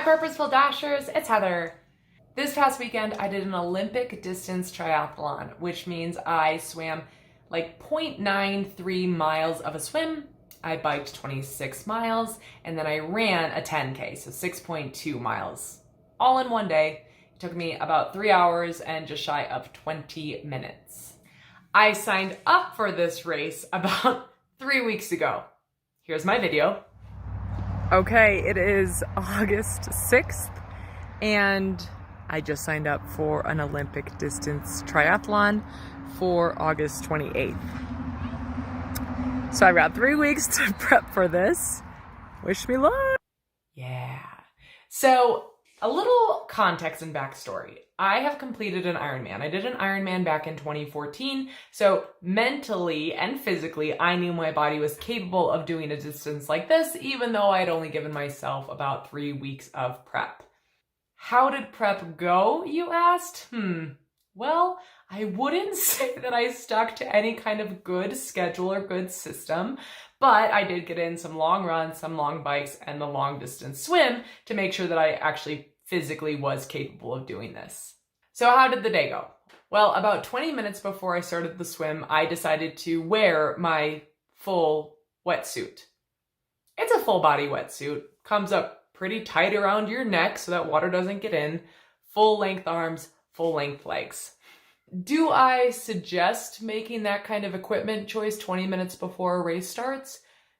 Purposeful Dashers, it's Heather. This past weekend, I did an Olympic Distance Triathlon, which means I swam like 0.93 miles of a swim, I biked 26 miles, and then I ran a 10K, so 6.2 miles, all in one day. It took me about 3 hours and just shy of 20 minutes. I signed up for this race about 3 weeks ago. Here's my video. Okay, it is August 6th, and I just signed up for an Olympic Distance Triathlon for August 28th. So I've got 3 weeks to prep for this. Wish me luck. Yeah. So a little context and backstory. I have completed an Ironman. I did an Ironman back in 2014. So mentally and physically, I knew my body was capable of doing a distance like this, even though I'd only given myself about 3 weeks of prep. How did prep go, you asked? Well, I wouldn't say that I stuck to any kind of good schedule or good system, but I did get in some long runs, some long bikes, and the long distance swim to make sure that I actually physically was capable of doing this. So how did the day go? Well, about 20 minutes before I started the swim, I decided to wear my full wetsuit. It's a full body wetsuit, comes up pretty tight around your neck so that water doesn't get in, full length arms, full length legs. Do I suggest making that kind of equipment choice 20 minutes before a race starts?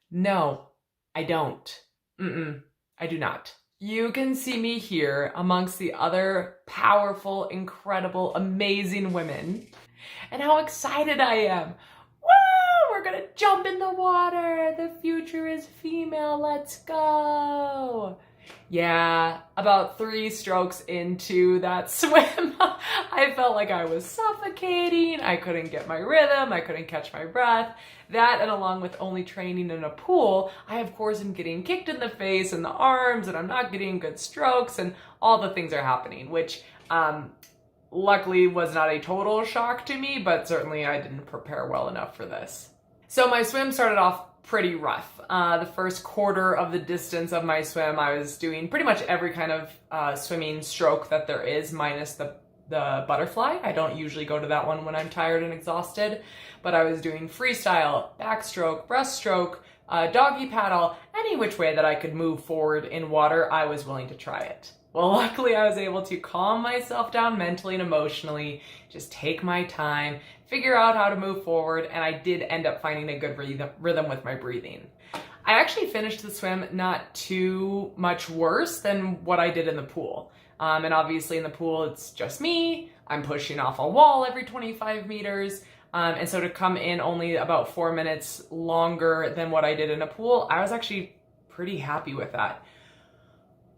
No, I don't. I do not. You can see me here amongst the other powerful, incredible, amazing women, and how excited I am. Woo! We're gonna jump in the water. The future is female. Let's go. Yeah, about 3 strokes into that swim, I felt like I was suffocating. I couldn't get my rhythm. I couldn't catch my breath. That, and along with only training in a pool, I of course am getting kicked in the face and the arms, and I'm not getting good strokes, and all the things are happening, which luckily was not a total shock to me, but certainly I didn't prepare well enough for this. So my swim started off pretty rough. The first quarter of the distance of my swim, I was doing pretty much every kind of swimming stroke that there is, minus the butterfly. I don't usually go to that one when I'm tired and exhausted, but I was doing freestyle, backstroke, breaststroke, doggy paddle, any which way that I could move forward in water, I was willing to try it. Well, luckily I was able to calm myself down mentally and emotionally, just take my time, figure out how to move forward, and I did end up finding a good rhythm with my breathing. I actually finished the swim not too much worse than what I did in the pool. And obviously in the pool, it's just me. I'm pushing off a wall every 25 meters. And so to come in only about 4 minutes longer than what I did in a pool, I was actually pretty happy with that.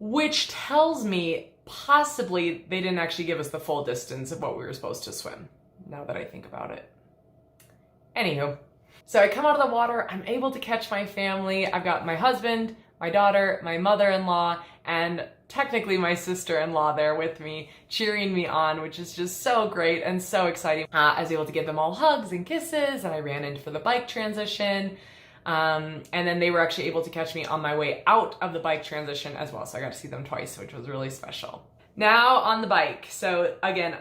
Which tells me possibly they didn't actually give us the full distance of what we were supposed to swim, now that I think about it. Anywho, so I come out of the water, I'm able to catch my family. I've got my husband, my daughter, my mother-in-law, and technically my sister-in-law there with me, cheering me on, which is just so great and so exciting. I was able to give them all hugs and kisses, and I ran in for the bike transition. And then they were actually able to catch me on my way out of the bike transition as well. So I got to see them twice, which was really special. Now on the bike. So again,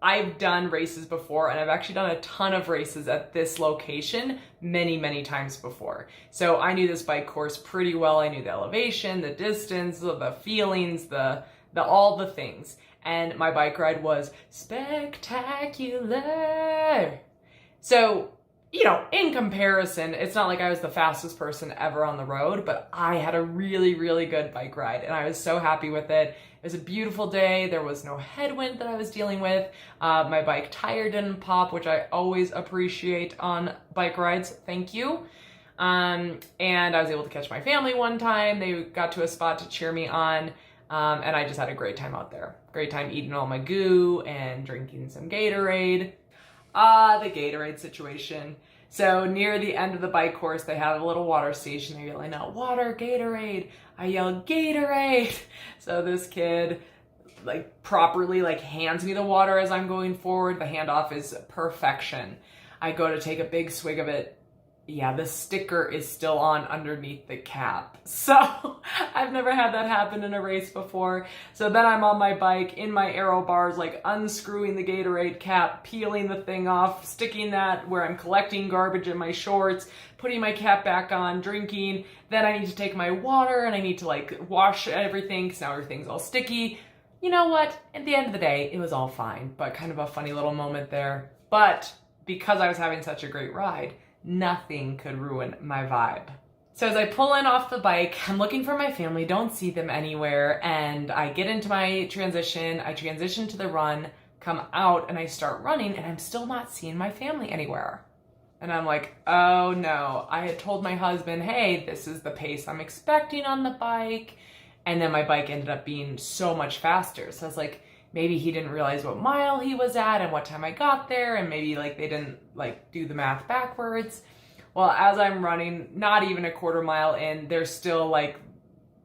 I've done races before, and I've actually done a ton of races at this location many times before. So I knew this bike course pretty well. I knew the elevation, the distance, the feelings, the all the things. And my bike ride was spectacular. So, you know, in comparison, it's not like I was the fastest person ever on the road, but I had a really good bike ride, and I was so happy with it. It was a beautiful day. There was no headwind that I was dealing with. My bike tire didn't pop, which I always appreciate on bike rides. Thank you. And I was able to catch my family one time. They got to a spot to cheer me on. And I just had a great time out there. Great time eating all my goo and drinking some Gatorade. The Gatorade situation. So near the end of the bike course, they had a little water station. They're yelling out, "Water, Gatorade." I yelled, "Gatorade." So this kid properly hands me the water as I'm going forward. The handoff is perfection. I go to take a big swig of it. yeah, the sticker is still on underneath the cap. So I've never had that happen in a race before. So then I'm on my bike in my aero bars, like unscrewing the Gatorade cap, peeling the thing off, sticking that where I'm collecting garbage in my shorts, putting my cap back on, drinking. Then I need to take my water and I need to like wash everything because now everything's all sticky. You know what? At the end of the day, it was all fine, but kind of a funny little moment there. But because I was having such a great ride, nothing could ruin my vibe. So as I pull in off the bike, I'm looking for my family, don't see them anywhere, and I get into my transition, I transition to the run, come out, and I start running, and I'm still not seeing my family anywhere. And I'm like, oh no. I had told my husband, hey, this is the pace I'm expecting on the bike, and then my bike ended up being so much faster. So I was like, maybe he didn't realize what mile he was at and what time I got there, and maybe like they didn't like do the math backwards. Well, as I'm running, not even a quarter mile in, there's still like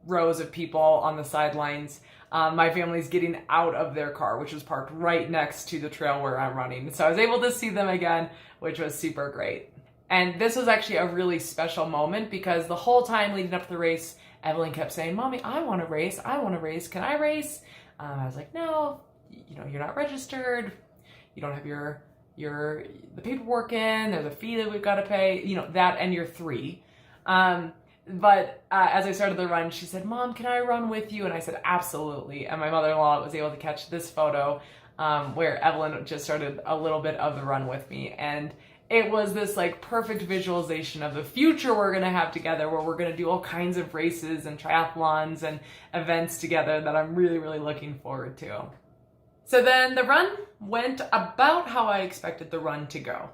rows of people on the sidelines. My family's getting out of their car, which was parked right next to the trail where I'm running. So I was able to see them again, which was super great. And this was actually a really special moment because the whole time leading up to the race, Evelyn kept saying, Mommy, I want to race. I want to race. Can I race? I was like, no, you're not registered. You don't have the paperwork in. There's a fee that we've got to pay, that, and you're 3. But as I started the run, she said, Mom, can I run with you? And I said, absolutely. And my mother-in-law was able to catch this photo where Evelyn just started a little bit of the run with me. And it was this like perfect visualization of the future we're going to have together, where we're going to do all kinds of races and triathlons and events together that I'm really, really looking forward to. So then the run went about how I expected the run to go.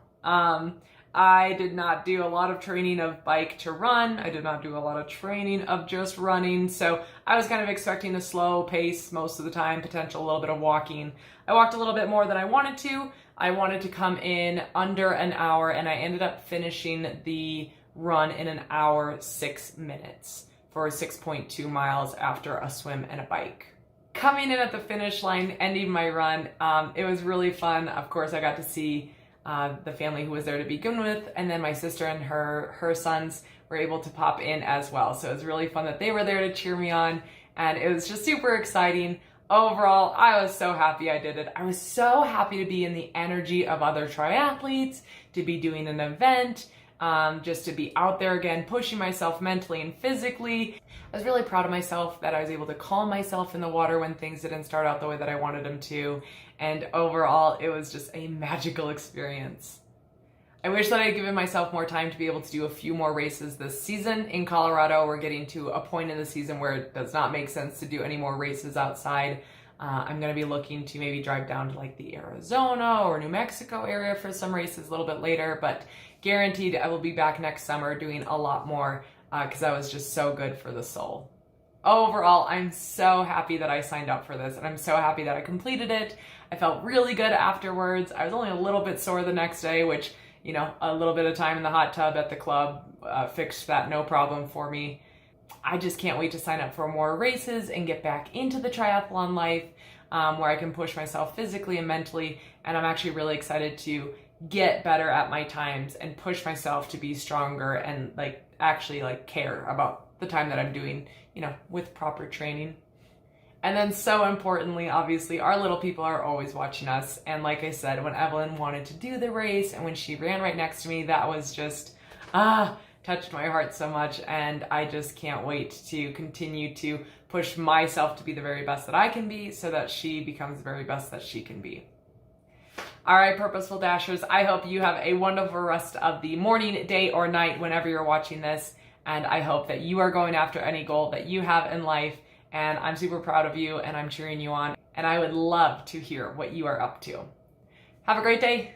I did not do a lot of training of bike to run. I did not do a lot of training of just running. So I was kind of expecting a slow pace most of the time, potential a little bit of walking. I walked a little bit more than I wanted to. I wanted to come in under an hour, and I ended up finishing the run in an hour, 6 minutes for 6.2 miles after a swim and a bike. Coming in at the finish line, ending my run, it was really fun. Of course, I got to see the family who was there to begin with, and then my sister and her sons were able to pop in as well. So it was really fun that they were there to cheer me on, and it was just super exciting. Overall, I was so happy I did it. I was so happy to be in the energy of other triathletes, to be doing an event, just to be out there again, pushing myself mentally and physically. I was really proud of myself that I was able to calm myself in the water when things didn't start out the way that I wanted them to. And overall, it was just a magical experience. I wish that I had given myself more time to be able to do a few more races this season. In Colorado, we're getting to a point in the season where it does not make sense to do any more races outside. I'm going to be looking to maybe drive down to like the Arizona or New Mexico area for some races a little bit later, but guaranteed I will be back next summer doing a lot more because that was just so good for the soul. Overall, I'm so happy that I signed up for this, and I'm so happy that I completed it. I felt really good afterwards. I was only a little bit sore the next day, which, a little bit of time in the hot tub at the club fixed that no problem for me. I just can't wait to sign up for more races and get back into the triathlon life where I can push myself physically and mentally. And I'm actually really excited to get better at my times and push myself to be stronger and actually care about the time that I'm doing, with proper training. And then so importantly, obviously, our little people are always watching us. And like I said, when Evelyn wanted to do the race and when she ran right next to me, that was just, touched my heart so much. And I just can't wait to continue to push myself to be the very best that I can be so that she becomes the very best that she can be. All right, Purposeful Dashers, I hope you have a wonderful rest of the morning, day, or night whenever you're watching this. And I hope that you are going after any goal that you have in life. And I'm super proud of you, and I'm cheering you on. And I would love to hear what you are up to. Have a great day.